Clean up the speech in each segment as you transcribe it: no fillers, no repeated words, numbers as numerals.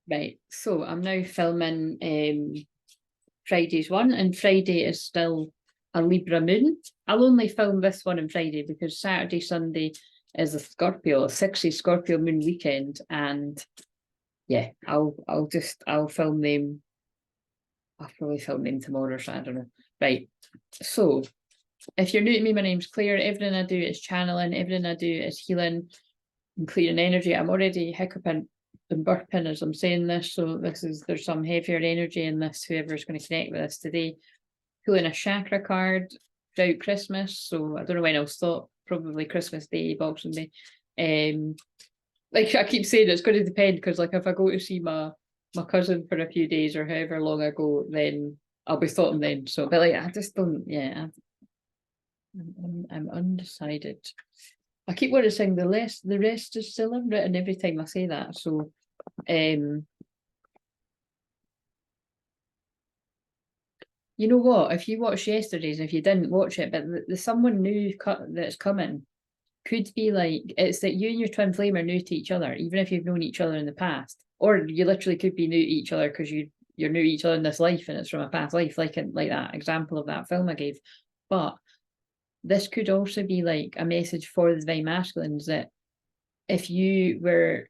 Right, so I'm now filming Friday's one, and Friday is still a Libra moon. I'll only film this one on Friday because Saturday, Sunday is a 60 Scorpio moon weekend, and yeah, I'll film them. I'll probably film them tomorrow, so I don't know. Right, so if you're new to me, my name's Claire. Everything I do is channeling, everything I do is healing and clearing energy. I'm already hiccuping and burping as I'm saying this, so there's some heavier energy in this, whoever's going to connect with us today. Pulling a chakra card throughout Christmas, so I don't know when I'll stop, probably Christmas Day, Boxing Day. Like I keep saying, it's going to depend, because like if I go to see my cousin for a few days or however long I go, then I'll be stopping then. So, but like I just don't, yeah, I'm undecided. I keep wanting to sing the rest is still unwritten every time I say that. So, you know what? If you watched yesterday's, if you didn't watch it, but the someone new that's coming could be like, it's that you and your twin flame are new to each other, even if you've known each other in the past, or you literally could be new to each other because you're new to each other in this life and it's from a past life, like that example of that film I gave. But this could also be like a message for the divine masculines, that if you were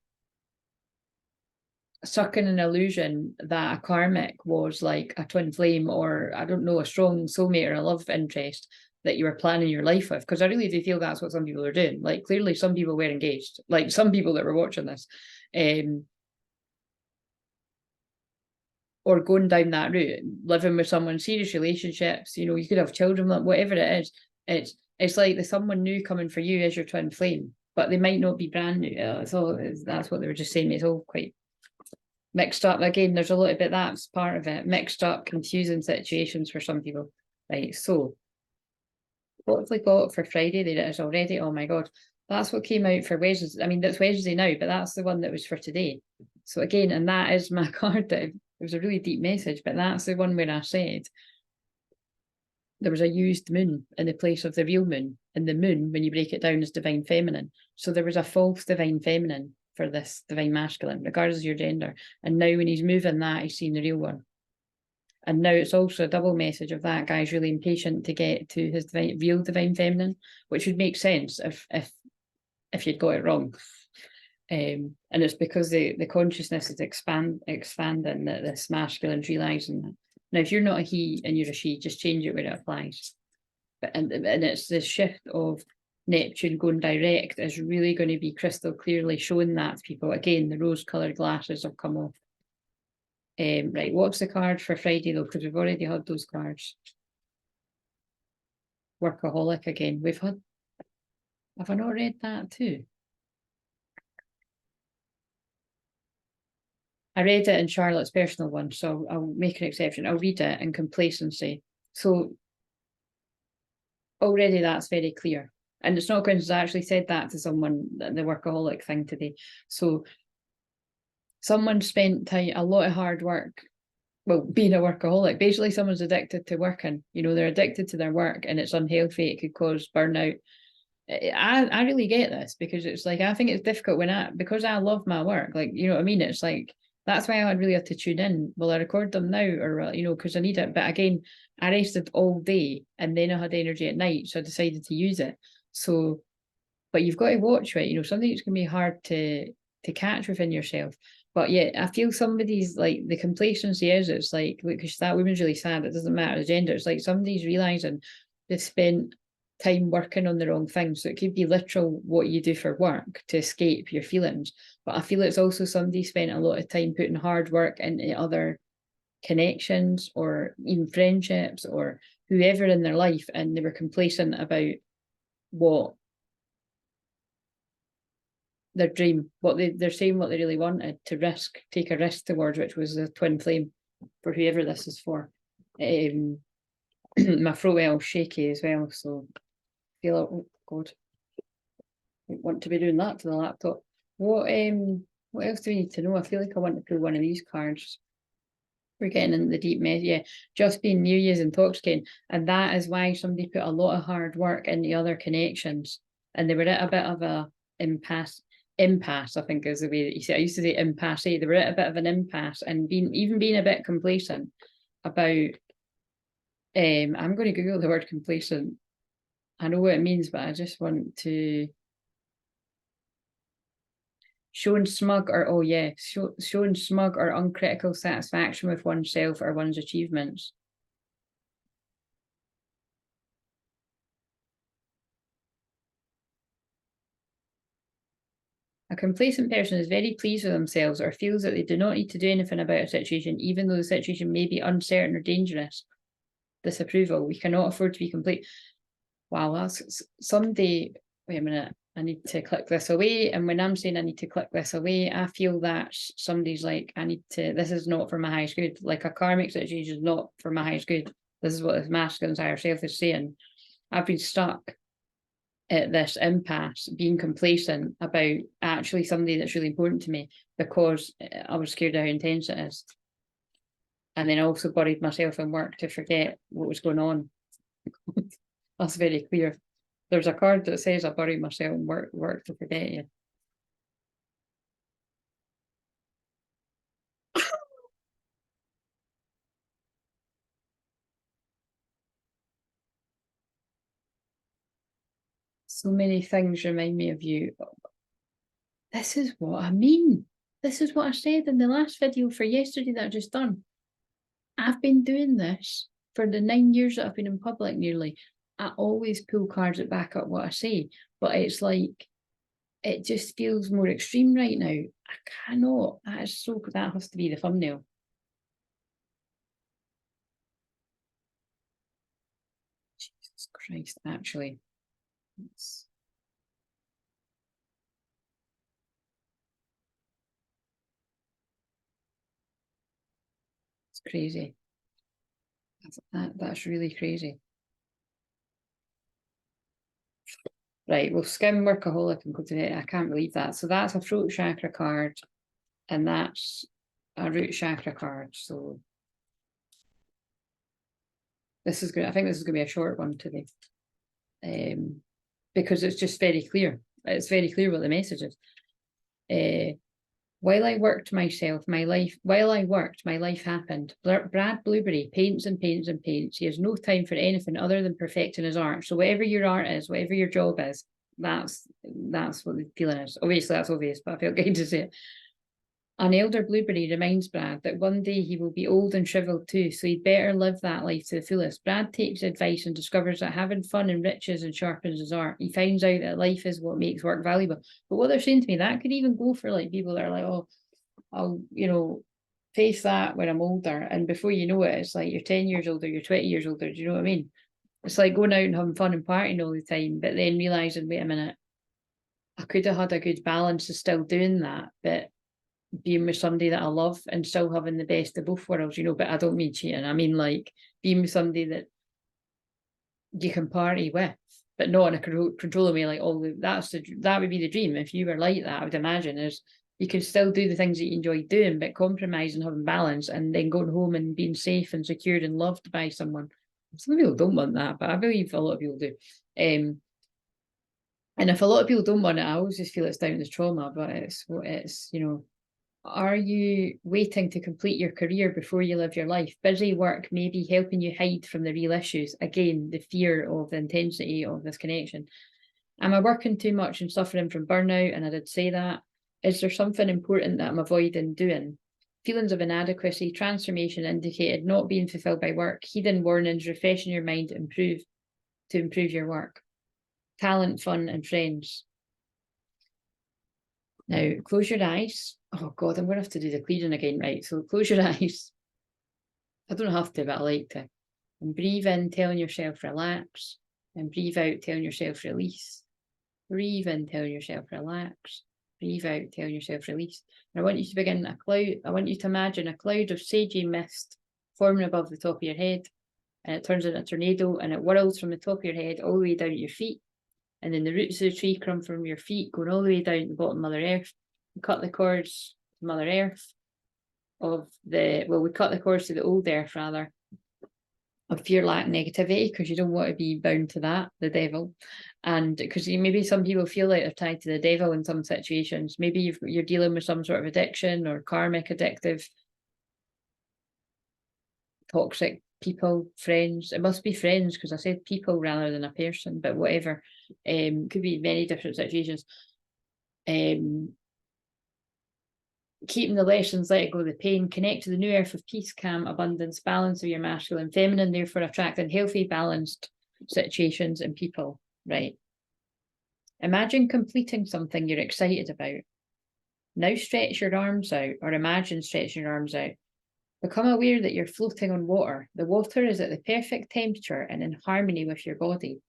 stuck in an illusion that a karmic was like a twin flame, or I don't know, a strong soulmate or a love interest that you were planning your life with, because I really do feel that's what some people are doing. Like clearly some people were engaged, like some people that were watching this, or going down that route, living with someone, serious relationships, you know, you could have children, whatever it is. It's like there's someone new coming for you as your twin flame, but they might not be brand new. That's what they were just saying. It's all quite mixed up. Again, there's a little bit, that's part of it, mixed up, confusing situations for some people. Right, so what have we got for Friday? There it is already. Oh my god, that's what came out for Wednesday. I mean, that's Wednesday now, but that's the one that was for today. So again, and that is my card. That it was a really deep message, but that's the one where I said there was a used moon in the place of the real moon, and the moon, when you break it down, is divine feminine. So there was a false divine feminine for this divine masculine, regardless of your gender. And now when he's moving that, he's seeing the real one. And now it's also a double message of that guy's really impatient to get to his real divine feminine, which would make sense if you'd got it wrong. And it's because the consciousness is expanding, that this masculine's realising that. Now, if you're not a he and you're a she, just change it where it applies. But and it's the shift of Neptune going direct is really going to be crystal clearly showing that to people. Again, the rose-coloured glasses have come off. Right, what's the card for Friday though? Because we've already had those cards. Workaholic again. Have I not read that too? I read it in Charlotte's personal one, so I'll make an exception. I'll read it in complacency. So already that's very clear. And it's not coincidence, I actually said that to someone, the workaholic thing today. So someone spent a lot of hard work, well, being a workaholic. Basically, someone's addicted to working. You know, they're addicted to their work and it's unhealthy. It could cause burnout. I really get this, because it's like, I think it's difficult because I love my work. Like, you know what I mean? It's like, that's why I really have to tune in. Will I record them now, or, you know, because I need it. But again, I rested all day and then I had energy at night, so I decided to use it. So, but you've got to watch it. You know, something that's going to be hard to catch within yourself. But yeah, I feel somebody's like, the complacency is, it's like, because that woman's really sad. It doesn't matter the gender. It's like somebody's realising they've spent time working on the wrong thing. So it could be literal what you do for work to escape your feelings. But I feel it's also somebody spent a lot of time putting hard work into other connections or even friendships or whoever in their life, and they were complacent about what their dream, they're saying what they really wanted to take a risk towards, which was the twin flame for whoever this is for. My throat all shaky as well, so I feel like, oh god, I don't want to be doing that to the laptop. What else do we need to know? I feel like I want to pull one of these cards. We're getting into the deep mess. Yeah, just being New Year's intoxicating, and that is why somebody put a lot of hard work in the other connections, and they were at a bit of a impasse. impasse, I think is the way that you say it. I used to say impasse. They were at a bit of an impasse and being a bit complacent about, I'm going to Google the word complacent. I know what it means, but I just want to, showing smug or, showing smug or uncritical satisfaction with oneself or one's achievements. A complacent person is very pleased with themselves or feels that they do not need to do anything about a situation, even though the situation may be uncertain or dangerous. Disapproval. We cannot afford to be complete. Wow, that's someday. Wait a minute. I need to click this away. And when I'm saying I need to click this away, I feel that somebody's like, this is not for my highest good. Like a karmic situation is not for my highest good. This is what the masculine higher self is saying. I've been stuck at this impasse, being complacent about actually somebody that's really important to me because I was scared of how intense it is. And then I also buried myself in work to forget what was going on. That's very clear. There's a card that says I buried myself in work to forget you. So many things remind me of you. This is what I mean. This is what I said in the last video for yesterday that I just done. I've been doing this for the 9 years that I've been in public nearly. I always pull cards that back up what I say, but it's like, it just feels more extreme right now. I cannot. That has to be the thumbnail. Jesus Christ, actually. It's crazy. That's really crazy. Right, we'll skim workaholic and go to it. I can't believe that. So that's a throat chakra card, and that's a root chakra card. So this is good. I think this is going to be a short one today, because it's just very clear. It's very clear what the message is. While I worked, my life happened. Brad Blueberry paints and paints and paints. He has no time for anything other than perfecting his art. So whatever your art is, whatever your job is, that's what the feeling is. Obviously, that's obvious, but I feel good to say it. An elder Blueberry reminds Brad that one day he will be old and shriveled too, so he'd better live that life to the fullest. Brad takes advice and discovers that having fun enriches and sharpens his art. He finds out that life is what makes work valuable. But what they're saying to me, that could even go for like people that are like, oh, I'll, face that when I'm older. And before you know it, it's like you're 10 years older, you're 20 years older. Do you know what I mean? It's like going out and having fun and partying all the time, but then realising, wait a minute, I could have had a good balance of still doing that, but being with somebody that I love and still having the best of both worlds, but I don't mean cheating. I mean like being with somebody that you can party with, but not in a controlling way. Like that would be the dream. If you were like that, I would imagine is you can still do the things that you enjoy doing, but compromising, having balance, and then going home and being safe and secured and loved by someone. Some people don't want that, but I believe a lot of people do. And if a lot of people don't want it, I always just feel it's down to trauma, but it's are you waiting to complete your career before you live your life? Busy work may be helping you hide from the real issues. Again, the fear of the intensity of this connection. Am I working too much and suffering from burnout? And I did say that. Is there something important that I'm avoiding doing? Feelings of inadequacy, transformation indicated, not being fulfilled by work, hidden warnings, refreshing your mind to improve your work. Talent, fun, and friends. Now, close your eyes. Oh God, I'm going to have to do the clearing again, right? So close your eyes. I don't have to, but I like to. And breathe in, telling yourself relax. And breathe out, telling yourself release. Breathe in, telling yourself relax. Breathe out, telling yourself release. And I want you to begin I want you to imagine a cloud of sagey mist forming above the top of your head. And it turns into a tornado and it whirls from the top of your head all the way down to your feet. And then the roots of the tree come from your feet, going all the way down to the bottom of Mother Earth. We cut the cords to Mother Earth we cut the cords to the old Earth rather. of fear, lack, negativity, because you don't want to be bound to that, the devil. And because maybe some people feel like they're tied to the devil in some situations. Maybe you're dealing with some sort of addiction or karmic, addictive, toxic people, friends. It must be friends, because I said people rather than a person, but whatever. Could be many different situations. Keeping the lessons, let it go the pain, connect to the new earth of peace, calm, abundance, balance of your masculine, feminine, therefore attracting healthy, balanced situations and people, right? Imagine completing something you're excited about. Now stretch your arms out, or imagine stretching your arms out. Become aware that you're floating on water. The water is at the perfect temperature and in harmony with your body.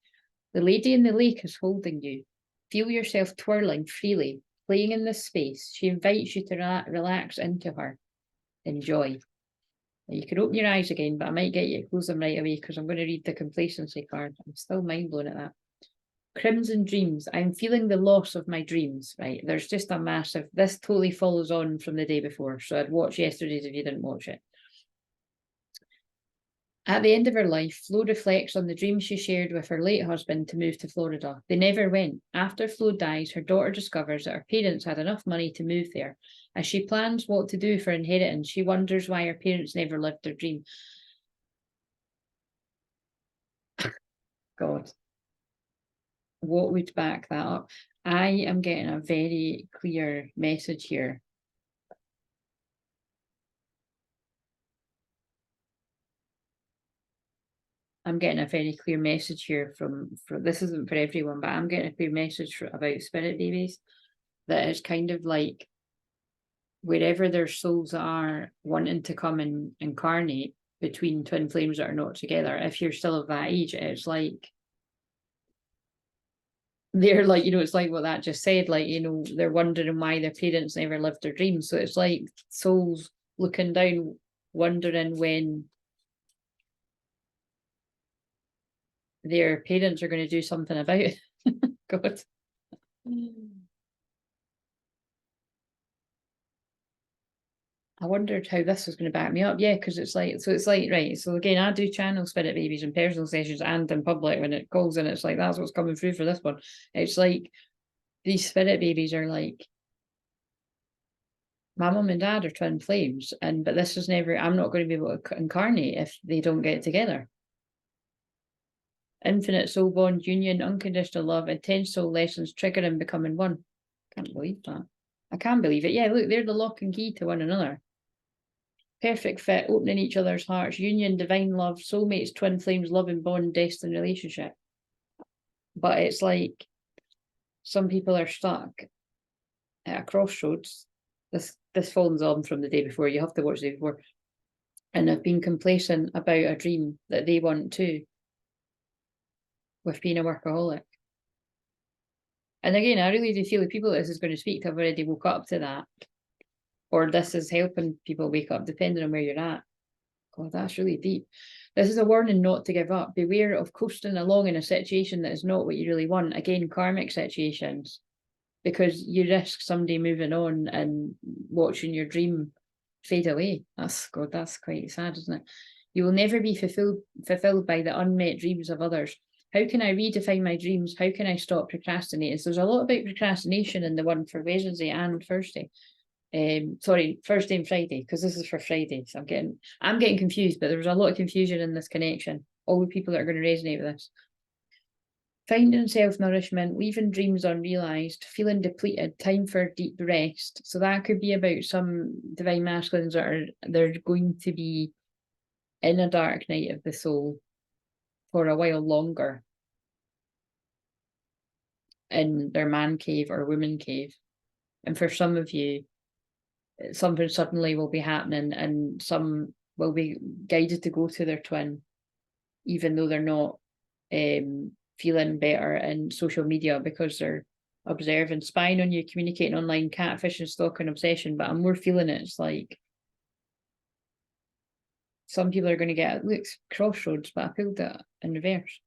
The lady in the lake is holding you. Feel yourself twirling freely, playing in this space. She invites you to relax into her. Enjoy. Now you can open your eyes again, but I might get you to close them right away because I'm going to read the complacency card. I'm still mind blown at that. Crimson dreams. I'm feeling the loss of my dreams, right? There's just a massive, this totally follows on from the day before. So I'd watch yesterday's if you didn't watch it. At the end of her life, Flo reflects on the dream she shared with her late husband to move to Florida. They never went. After Flo dies, her daughter discovers that her parents had enough money to move there. As she plans what to do for inheritance, she wonders why her parents never lived their dream. God. What would back that up? I am getting a very clear message here. I'm getting a very clear message here from this isn't for everyone, but I'm getting a clear message about spirit babies that is kind of like wherever their souls are wanting to come and incarnate between twin flames that are not together. If you're still of that age, it's like they're like, you know, it's like what that just said, like, you know, they're wondering why their parents never lived their dreams. So it's like souls looking down, wondering when their parents are going to do something about it. God. I wondered how this was going to back me up. Yeah, because it's like, so it's like, right. So again, I do channel spirit babies in personal sessions and in public when it calls, and it's like, that's what's coming through for this one. It's like, these spirit babies are like, my mum and dad are twin flames, but this is never, I'm not going to be able to incarnate if they don't get together. Infinite soul bond, union, unconditional love, intense soul lessons, trigger and becoming one. Can't believe that. I can't believe it. Yeah, look, they're the lock and key to one another. Perfect fit, opening each other's hearts, union, divine love, soulmates, twin flames, loving bond, destined relationship. But it's like some people are stuck at a crossroads. This falls on from the day before. You have to watch the day before. And have been complacent about a dream that they want too, with being a workaholic. And again, I really do feel the people that this is going to speak to have already woke up to that. Or this is helping people wake up, depending on where you're at. God, that's really deep. This is a warning not to give up. Beware of coasting along in a situation that is not what you really want. Again, karmic situations, because you risk somebody moving on and watching your dream fade away. That's quite sad, isn't it? You will never be fulfilled by the unmet dreams of others. How can I redefine my dreams? How can I stop procrastinating? So there's a lot about procrastination in the one for Wednesday and Thursday. Sorry, Thursday and Friday, because this is for Friday. So I'm getting confused, but there was a lot of confusion in this connection. All the people that are going to resonate with this. Finding self-nourishment, leaving dreams unrealized, feeling depleted, time for deep rest. So that could be about some divine masculines they're going to be in a dark night of the soul for a while longer in their man cave or woman cave. And for some of you, something suddenly will be happening and some will be guided to go to their twin, even though they're not feeling better in social media because they're observing, spying on you, communicating online, catfishing, stalking, obsession. But I'm more feeling it. It's like some people are going to get, looks crossroads, but I pulled it in reverse.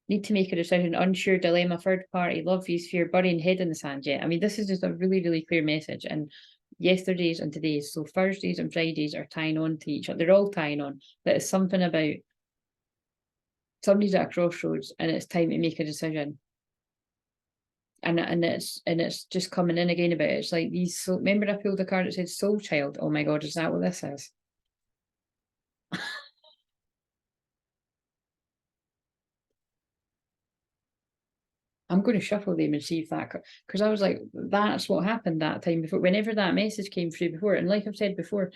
Need to make a decision, unsure, dilemma, third party, love, views, fear, burying head in the sand. Yeah, I mean, this is just a really, really clear message. And yesterday's and today's, so Thursdays and Fridays are tying on to each other. They're all tying on. But it's something about somebody's at a crossroads and it's time to make a decision. And it's just coming in again about it. It's like these, so remember I pulled a card that said soul child. Oh my God, is that what this is? I'm going to shuffle them and see if that, because I was like, that's what happened that time before, whenever that message came through before. And like I've said before,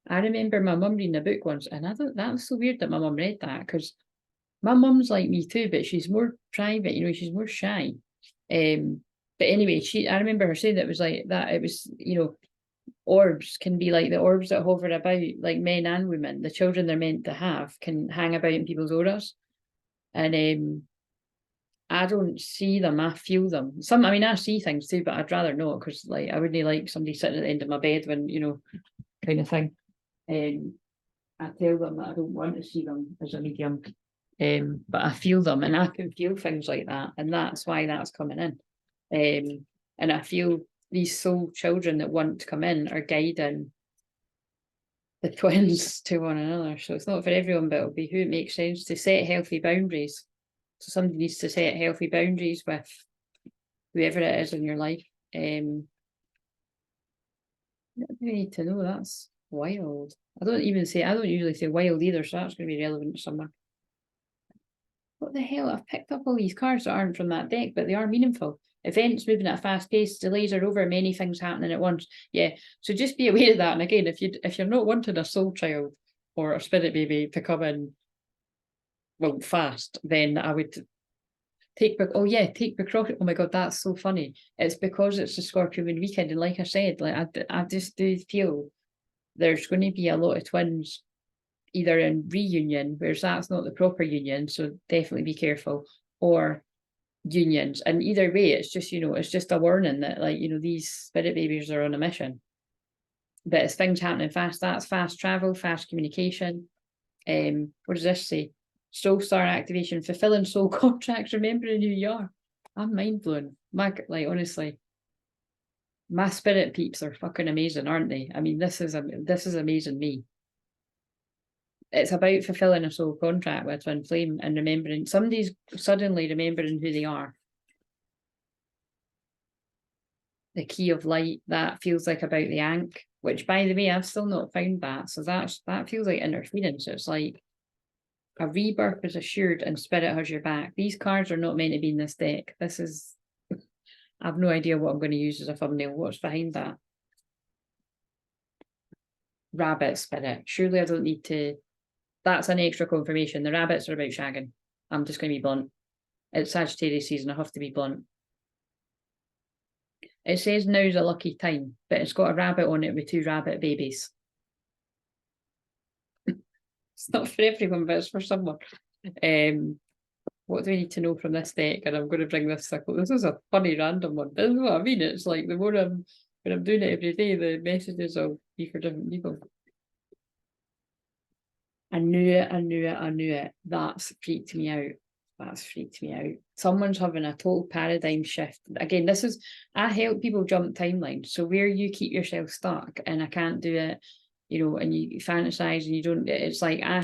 I remember my mum reading a book once, and I thought that was so weird that my mum read that, because my mum's like me too, but she's more private, you know, she's more shy. But anyway, I remember her saying that it was like that, it was, you know, orbs can be like the orbs that hover about, like men and women. The children they're meant to have can hang about in people's auras. And I don't see them, I feel them. I mean, I see things too, but I'd rather not, because like I wouldn't like somebody sitting at the end of my bed when, you know, kind of thing. I tell them that I don't want to see them as a medium. But I feel them, and I can feel things like that, and that's why that's coming in. And I feel these soul children that want to come in are guiding the twins to one another. So it's not for everyone, but it'll be who it makes sense to set healthy boundaries. So somebody needs to set healthy boundaries with whoever it is in your life. What do we need to know? That's wild. I don't usually say wild either, so that's going to be relevant to someone. What the hell? I've picked up all these cards that aren't from that deck, but they are meaningful. Events moving at a fast pace, delays are over, many things happening at once. Yeah, so just be aware of that. And again, if you're not wanting a soul child or a spirit baby to come in, well, fast, then I would take precaution. Oh my God, that's so funny. It's because it's the Scorpio moon weekend, and like I said, like I just do feel there's going to be a lot of twins either in reunion, whereas that's not the proper union, so definitely be careful, or unions. And either way, it's just, you know, it's just a warning that, like, you know, these spirit babies are on a mission. But it's things happening fast. That's fast travel, fast communication. What does this say? Soul star activation, fulfilling soul contracts, remembering who you are. I'm mind blown. Like honestly, my spirit peeps are fucking amazing, aren't they? I mean, this is amazing me. It's about fulfilling a soul contract with twin flame and remembering, somebody's suddenly remembering who they are. The key of light, that feels like about the Ankh, which by the way, I've still not found that. So that feels like interference. So it's like a rebirth is assured and spirit has your back. These cards are not meant to be in this deck. I have no idea what I'm going to use as a thumbnail. What's behind that? Rabbit spirit. Surely I don't need to. That's an extra confirmation. The rabbits are about shagging. I'm just going to be blunt. It's Sagittarius season. I have to be blunt. It says now's a lucky time, but it's got a rabbit on it with 2 rabbit babies. It's not for everyone, but it's for someone. What do we need to know from this deck? And I'm going to bring this circle. This is a funny random one. This is what I mean. It's like the more when I'm doing it every day, the messages will be for different people. I knew it. That's freaked me out. Someone's having a total paradigm shift. Again, I help people jump timelines. So where you keep yourself stuck and I can't do it, you know, and you fantasize and you don't, it's like I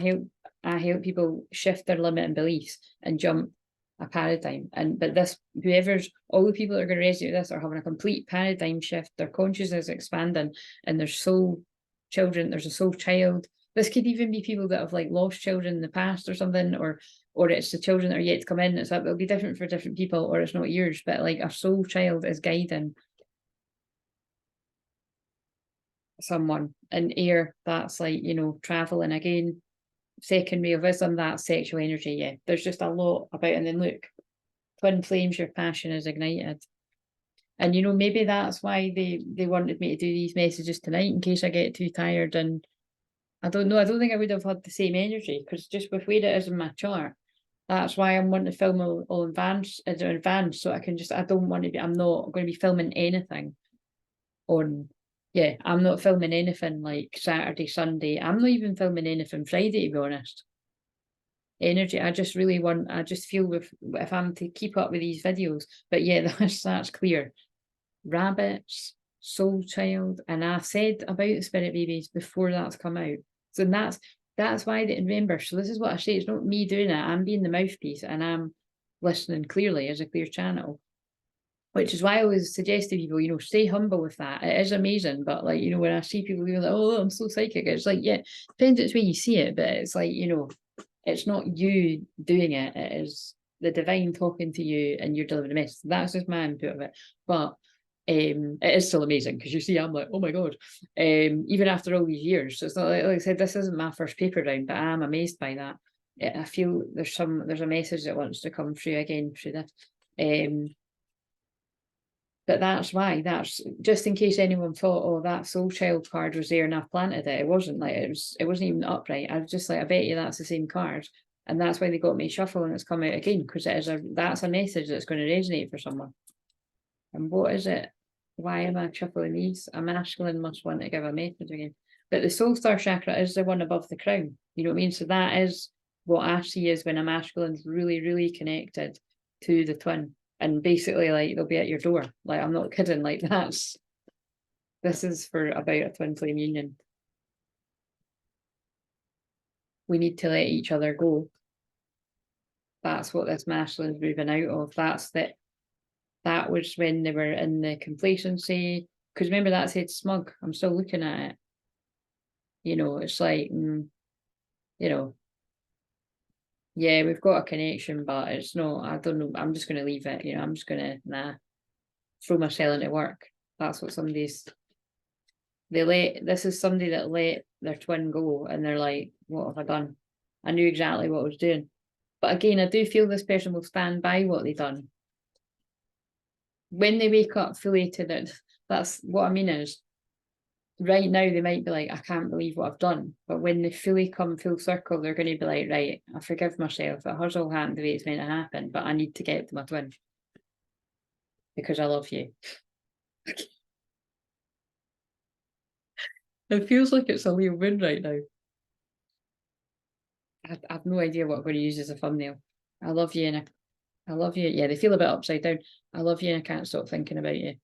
help people shift their limit and beliefs and jump a paradigm. But all the people that are going to resonate with this are having a complete paradigm shift. Their consciousness is expanding, and there's soul children, there's a soul child. This could even be people that have like lost children in the past or something, or it's the children that are yet to come in. It'll be different for different people, or it's not yours, but like a soul child is guiding someone. And air, that's like, you know, traveling again. Second ray of wisdom, that's sexual energy. Yeah, there's just a lot about. And then look, twin flames, your passion is ignited. And you know, maybe that's why they wanted me to do these messages tonight, in case I get too tired. And I don't know, I don't think I would have had the same energy, because just with where it is in my chart, that's why I'm wanting to film all in advance, so I don't want to be, I'm not going to be filming anything on, I'm not filming anything like Saturday, Sunday. I'm not even filming anything Friday, to be honest. Energy, I just feel if I'm to keep up with these videos, but yeah, that's clear. Rabbits, soul child, and I said about the spirit babies before that's come out. So that's why they remember. So this is what I say, it's not me doing it, I'm being the mouthpiece and I'm listening clearly as a clear channel. Which is why I always suggest to people, you know, stay humble with that. It is amazing, but like, you know, when I see people being like, oh, I'm so psychic, it's like, yeah, depends which way you see it, but it's like, you know, it's not you doing it, it is the divine talking to you and you're delivering a message. That's just my input of it. But it is still amazing because you see, I'm like, oh my God, even after all these years. So it's not like I said, this isn't my first paper round, but I'm amazed by that. I feel there's a message that wants to come through again through this. But that's why, that's just in case anyone thought, oh, that soul child card was there and I've planted it. It wasn't like it wasn't even upright. I was just like, I bet you that's the same card. And that's why they got me shuffle and it's come out again, because that's a message that's going to resonate for someone. And what is it? Why am I shuffling these? A masculine must want to give a message again. But the soul star chakra is the one above the crown. You know what I mean? So that is what I see is when a masculine's really, really connected to the twin. And basically, like, they'll be at your door. Like, I'm not kidding. Like, this is for about a twin flame union. We need to let each other go. That's what this masculine's moving out of. That was when they were in the complacency. Because remember that said smug. I'm still looking at it. You know, it's like, you know, yeah, we've got a connection, but it's not, I don't know, I'm just going to leave it, you know, I'm just going to, throw myself into work. That's what this is somebody that let their twin go and they're like, what have I done? I knew exactly what I was doing. But again, I do feel this person will stand by what they've done. When they wake up fully to that, that's what I mean is, right now they might be like, I can't believe what I've done. But when they fully come full circle, they're going to be like, right, I forgive myself. It has all happened the way it's meant to happen, but I need to get to my twin. Because I love you. It feels like it's a Leo moon right now. I have no idea what I'm going to use as a thumbnail. I love you and I love you. Yeah, they feel a bit upside down. I love you and I can't stop thinking about you.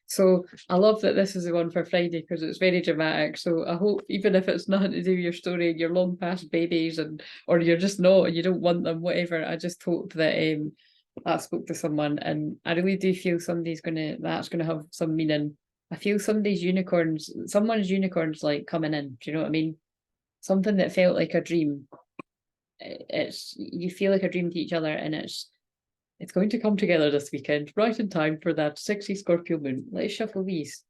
So I love that this is the one for Friday because it's very dramatic. So I hope, even if it's nothing to do with your story and you're long past babies or you're just not and you don't want them, whatever, I just hope that I spoke to someone and I really do feel that's gonna have some meaning. I feel someone's unicorns like coming in. Do you know what I mean? Something that felt like a dream. You feel like a dream to each other and it's going to come together this weekend, right in time for that sexy Scorpio moon. Let's shuffle these.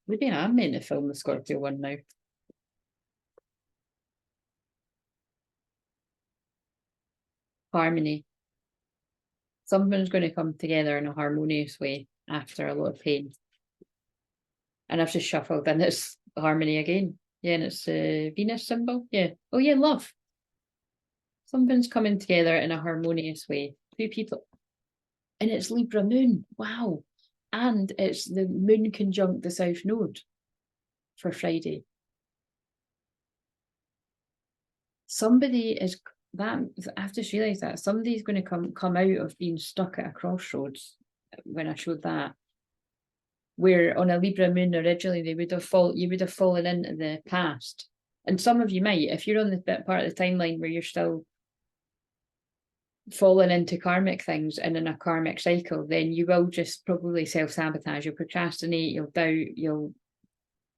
Maybe I'm meant to film the Scorpio one now. Harmony. Something's going to come together in a harmonious way after a lot of pain. And I've just shuffled and it's harmony again. Yeah, and it's a Venus symbol. Yeah. Oh yeah, love. Something's coming together in a harmonious way. Two people. And it's Libra moon. Wow. And it's the moon conjunct the South Node for Friday. Somebody is that I've just realised that somebody's going to come out of being stuck at a crossroads when I showed that. Where on a Libra moon originally you would have fallen into the past. And some of you might, if you're on the bit part of the timeline where you're still falling into karmic things and in a karmic cycle, then you will just probably self-sabotage. You'll procrastinate, you'll doubt, you'll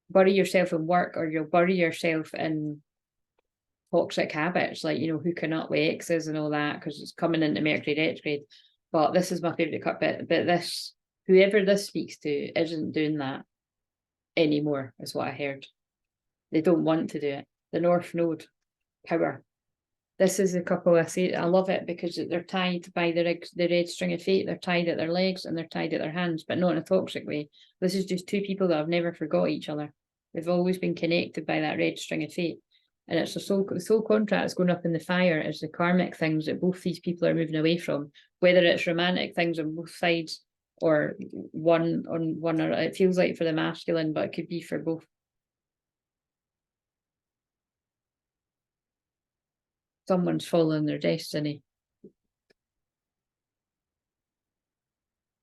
bury yourself in work, or you'll bury yourself in toxic habits, like, you know, hooking up with exes and all that, because it's coming into Mercury retrograde. But this is my favourite cut bit. But this, whoever this speaks to, isn't doing that anymore, is what I heard. They don't want to do it. The North Node, power. This is a couple I say, I love it because they're tied by the red string of fate. They're tied at their legs and they're tied at their hands, but not in a toxic way. This is just two people that have never forgot each other. They've always been connected by that red string of fate. And it's the soul contracts going up in the fire is the karmic things that both these people are moving away from, whether it's romantic things on both sides or one on one, or it feels like for the masculine, but it could be for both. Someone's following their destiny.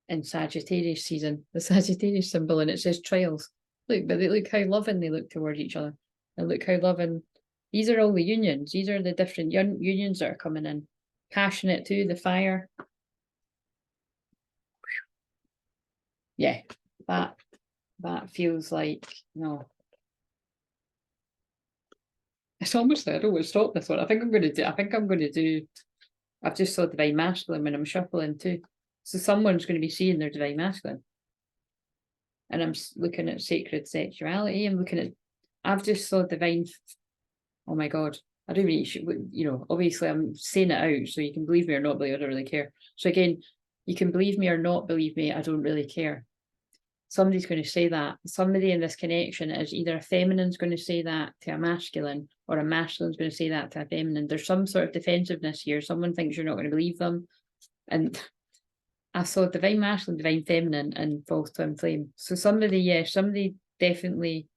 In Sagittarius season, the Sagittarius symbol, and it says trials. Look, but look how loving they look toward each other. And look how loving These are all the unions. These are the different unions that are coming in. Passionate too, the fire. Yeah, that feels like, no. It's almost like I don't want to stop this one. I think I'm going to do, I've just saw divine masculine when I'm shuffling too. So someone's going to be seeing their divine masculine. And I'm looking at sacred sexuality. I'm looking at, I've just saw divine, oh my God. I don't really, you know, obviously I'm saying it out, so you can believe me or not believe, I don't really care. So again, you can believe me or not believe me, I don't really care. Somebody's going to say that. Somebody in this connection is either a feminine's going to say that to a masculine, or a masculine's going to say that to a feminine. There's some sort of defensiveness here. Someone thinks you're not going to believe them. And I saw divine masculine, divine feminine, and false twin flame. So somebody, yeah, somebody definitely,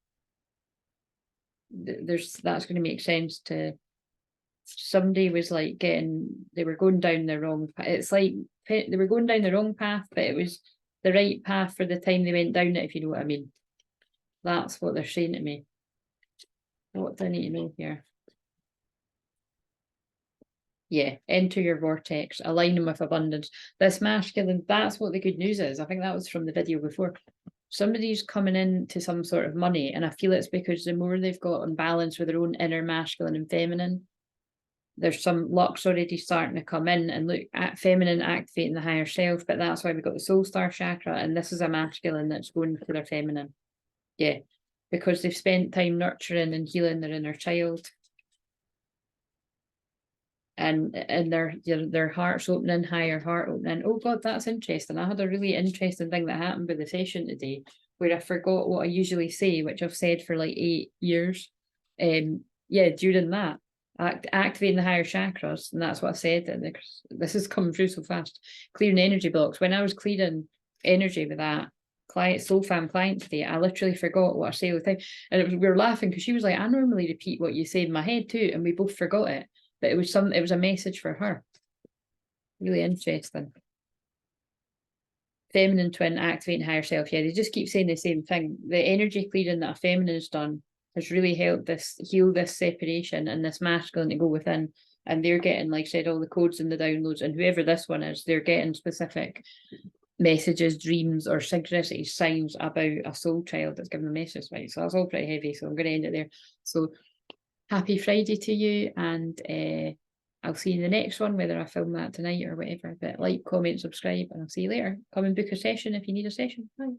that's going to make sense to somebody was like they were going down the wrong path. It's like they were going down the wrong path, but it was the right path for the time they went down it, if you know what I mean. That's what they're saying to me. What do I need to know here? Yeah, enter your vortex, align them with abundance. This masculine, that's what the good news is. I think that was from the video before. Somebody's coming into some sort of money, and I feel it's because the more they've got in balance with their own inner masculine and feminine, there's some luck's already starting to come in, and look at feminine activating the higher self, but that's why we've got the soul star chakra, and this is a masculine that's going to their feminine. Yeah, because they've spent time nurturing and healing their inner child. And their heart's opening, higher heart opening. Oh God, that's interesting. I had a really interesting thing that happened with the session today where I forgot what I usually say, which I've said for like 8 years. Yeah, during that, activating the higher chakras, and that's what I said. And this is coming through so fast. Clearing energy blocks. When I was clearing energy with that soul fam client today, I literally forgot what I say all the time. And we were laughing because she was like, I normally repeat what you say in my head too, and we both forgot it. But it was a message for her. Really interesting. Feminine twin activating higher self. Yeah, they just keep saying the same thing. The energy clearing that a feminine has done has really helped heal this separation and this masculine to go within. And they're getting, like I said, all the codes and the downloads, and whoever this one is, they're getting specific messages, dreams, or synchronicity signs about a soul child that's giving a message, right? So that's all pretty heavy. So I'm going to end it there. So happy Friday to you, and I'll see you in the next one, whether I film that tonight or whatever. But like, comment, subscribe, and I'll see you later. Come and book a session if you need a session. Bye.